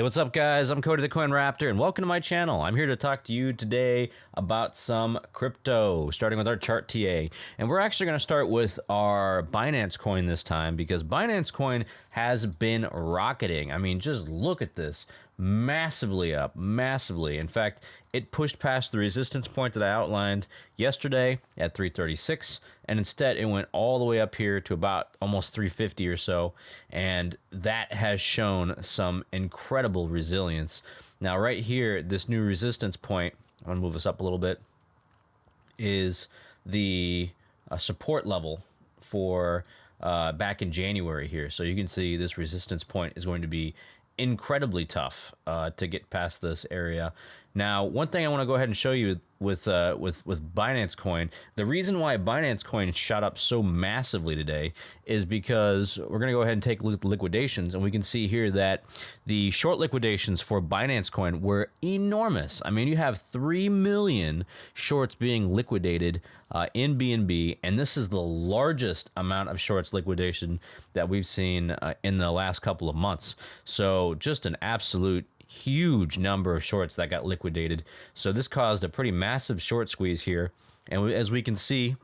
Hey, what's up, guys? I'm Cody the Coin Raptor, and welcome to my channel. I'm here to talk to you today about some crypto, starting with our chart TA. And we're actually going to start with our Binance coin this time because Binance coin has been rocketing. I mean, just look at this. Massively up, massively. In fact, it pushed past the resistance point that I outlined yesterday at 336, and instead it went all the way up here to about almost 350 or so, and that has shown some incredible resilience. Now, right here, this new resistance point, I'm gonna move this up a little bit, is the support level for back in January here. So you can see this resistance point is going to be incredibly tough to get past this area. Now, one thing I want to go ahead and show you with Binance coin, the reason why Binance coin shot up so massively today is because we're going to go ahead and take a look at the liquidations, and we can see here that the short liquidations for Binance coin were enormous. I mean, you have 3 million shorts being liquidated in BNB, and this is the largest amount of shorts liquidation that we've seen in the last couple of months. So just an absolute huge number of shorts that got liquidated. So this caused a pretty massive short squeeze here. And as we can see,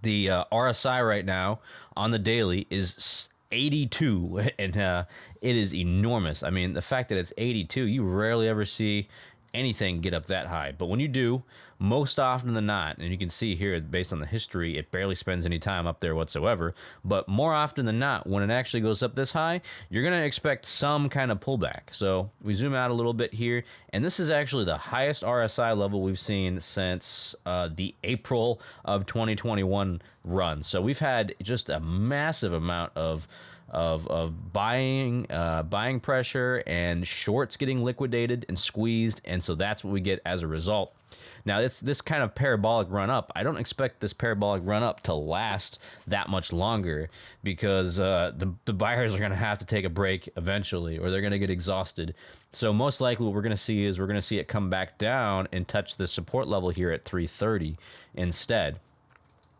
the RSI right now on the daily is 82, and it is enormous. I mean, the fact that it's 82, you rarely ever see anything get up that high. But when you do, most often than not, and you can see here based on the history, it barely spends any time up there whatsoever. But more often than not, when it actually goes up this high, you're going to expect some kind of pullback. So we zoom out a little bit here, and this is actually the highest RSI level we've seen since the April of 2021 run. So we've had just a massive amount of buying pressure and shorts getting liquidated and squeezed, and so that's what we get as a result. Now, this kind of parabolic run up, I don't expect this parabolic run up to last that much longer because the buyers are going to have to take a break eventually, or they're going to get exhausted. So most likely what we're going to see is we're going to see it come back down and touch the support level here at 330 instead.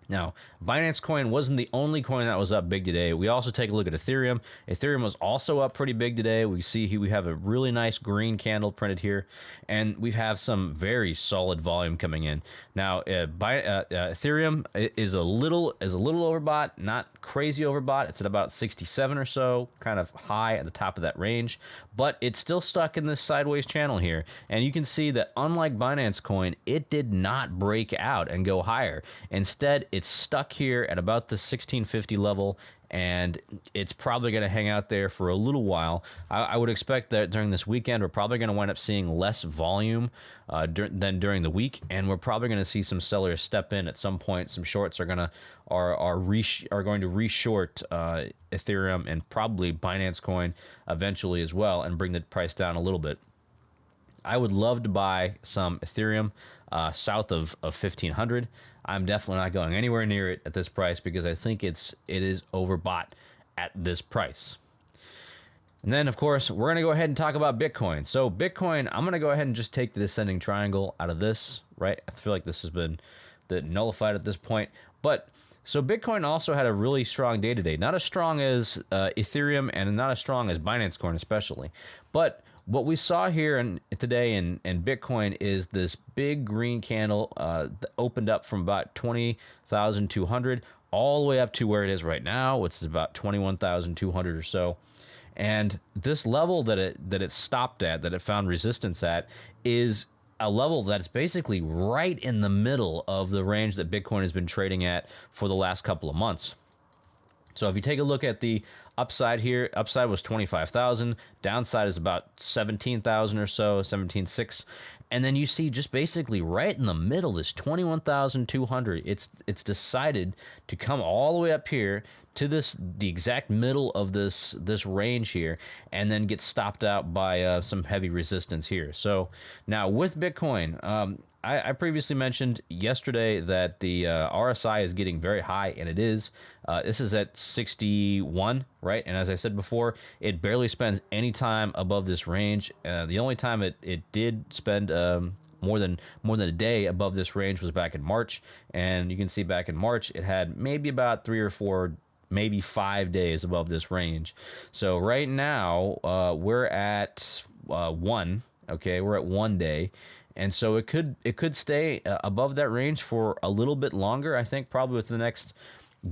Now, Binance coin wasn't the only coin that was up big today. We also take a look at Ethereum. Ethereum was also up pretty big today. We see here we have a really nice green candle printed here, and we have some very solid volume coming in. Now, Ethereum is a little overbought, not crazy overbought. It's at about 67 or so, kind of high at the top of that range, but it's still stuck in this sideways channel here. And you can see that unlike Binance coin, it did not break out and go higher. Instead, it's stuck here at about the 1650 level, and it's probably going to hang out there for a little while. I would expect that during this weekend, we're probably going to wind up seeing less volume than during the week, and we're probably going to see some sellers step in at some point. Some shorts are going to reshort Ethereum and probably Binance coin eventually as well, and bring the price down a little bit. I would love to buy some Ethereum south of 1500. I'm definitely not going anywhere near it at this price because I think it is overbought at this price. And then, of course, we're going to go ahead and talk about Bitcoin. So Bitcoin, I'm going to go ahead and just take the descending triangle out of this, right? I feel like this has been nullified at this point. But so Bitcoin also had a really strong day today. Not as strong as Ethereum and not as strong as Binance coin especially. But what we saw here today in Bitcoin is this big green candle that opened up from about 20,200 all the way up to where it is right now, which is about 21,200 or so. And this level that it stopped at, that it found resistance at, is a level that's basically right in the middle of the range that Bitcoin has been trading at for the last couple of months. So if you take a look at the upside here, upside was 25,000, downside is about 17,000 or so, 17.6, and then you see just basically right in the middle, this 21,200. It's decided to come all the way up here to the exact middle of this range here, and then get stopped out by some heavy resistance here. So now with Bitcoin, I previously mentioned yesterday that the RSI is getting very high, and it is. This is at 61, right? And as I said before, it barely spends any time above this range. The only time it did spend more than a day above this range was back in March, and you can see back in March it had maybe about 3 or 4 maybe 5 days above this range. So right now we're at 1. Okay, we're at 1 day. And so it could stay above that range for a little bit longer. I think probably within the next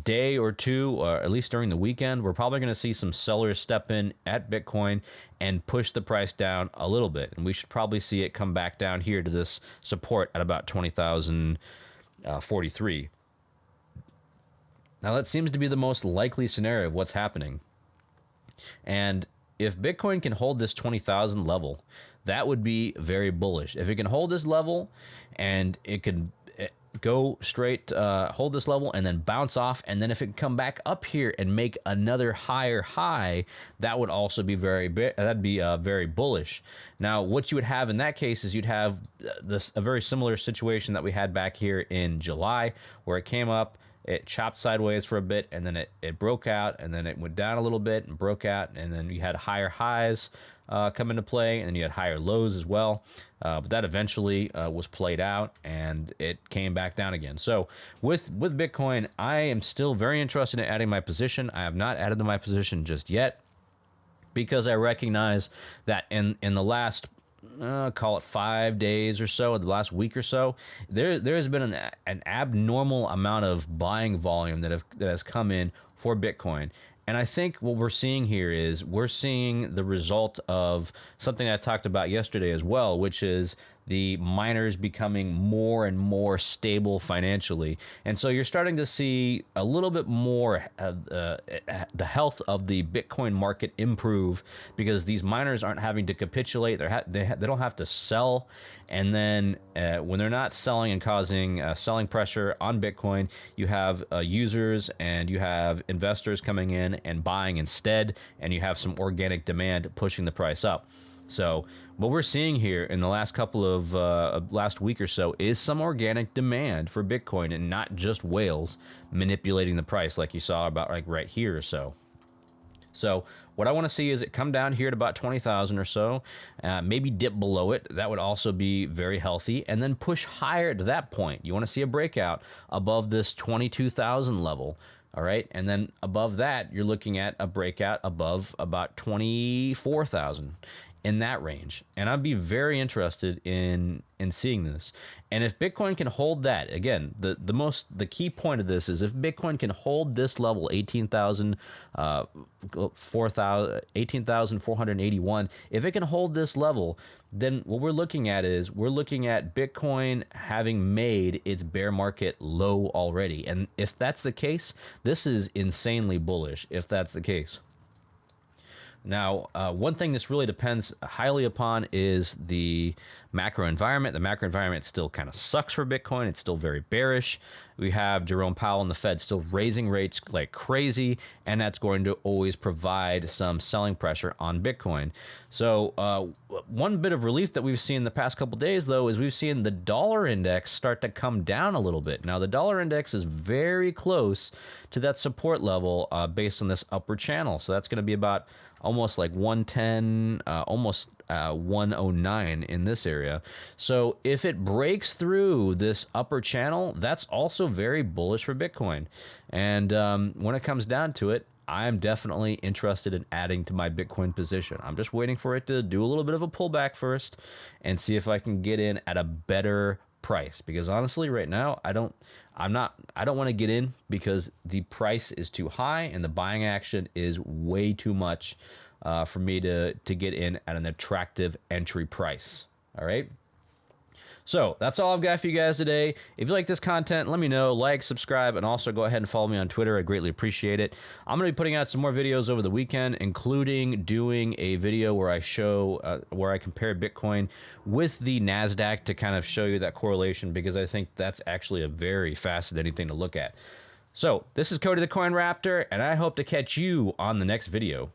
day or two, or at least during the weekend, we're probably going to see some sellers step in at Bitcoin and push the price down a little bit. And we should probably see it come back down here to this support at about 20,043. Now that seems to be the most likely scenario of what's happening. And if Bitcoin can hold this 20,000 level, that would be very bullish. If it can hold this level and it can go straight, hold this level and then bounce off, and then if it can come back up here and make another higher high, that would also be very bullish. Now, what you would have in that case is you'd have a very similar situation that we had back here in July, where it came up, it chopped sideways for a bit, and then it broke out, and then it went down a little bit and broke out, and then you had higher highs come into play, and then you had higher lows as well. But that eventually was played out, and it came back down again. So with Bitcoin, I am still very interested in adding my position. I have not added to my position just yet, because I recognize that in the last call it 5 days or so, the last week or so, there has been an abnormal amount of buying volume that has come in for Bitcoin. And I think what we're seeing here is we're seeing the result of something I talked about yesterday as well, which is the miners becoming more and more stable financially. And so you're starting to see a little bit more the health of the Bitcoin market improve, because these miners aren't having to capitulate. They don't have to sell. And then when they're not selling and causing selling pressure on Bitcoin, you have users and you have investors coming in and buying instead, and you have some organic demand pushing the price up. So what we're seeing here in the last couple of last week or so is some organic demand for Bitcoin, and not just whales manipulating the price like you saw about like right here or so. So what I want to see is it come down here at about 20,000 or so, maybe dip below it. That would also be very healthy, and then push higher to that point. You want to see a breakout above this 22,000 level. All right, and then above that, you're looking at a breakout above about 24,000 in that range. And I'd be very interested in seeing this. And if Bitcoin can hold that, again, the key point of this is if Bitcoin can hold this level, 18,481, if it can hold this level, then what we're looking at is we're looking at Bitcoin having made its bear market low already. And if that's the case, this is insanely bullish if that's the case. Now, one thing this really depends highly upon is the macro environment. The macro environment still kind of sucks for Bitcoin. It's still very bearish. We have Jerome Powell and the Fed still raising rates like crazy, and that's going to always provide some selling pressure on Bitcoin. So one bit of relief that we've seen the past couple days, though, is we've seen the dollar index start to come down a little bit. Now, the dollar index is very close to that support level based on this upward channel. So that's going to be about almost like 110, almost 109 in this area. So if it breaks through this upper channel, that's also very bullish for Bitcoin. And when it comes down to it, I'm definitely interested in adding to my Bitcoin position. I'm just waiting for it to do a little bit of a pullback first and see if I can get in at a better price, because honestly right now I don't want to get in because the price is too high and the buying action is way too much for me to get in at an attractive entry price. All right, so that's all I've got for you guys today. If you like this content, let me know, like, subscribe, and also go ahead and follow me on Twitter. I greatly appreciate it. I'm going to be putting out some more videos over the weekend, including doing a video where I show, where I compare Bitcoin with the NASDAQ to kind of show you that correlation, because I think that's actually a very fascinating thing to look at. So this is Cody the Coin Raptor, and I hope to catch you on the next video.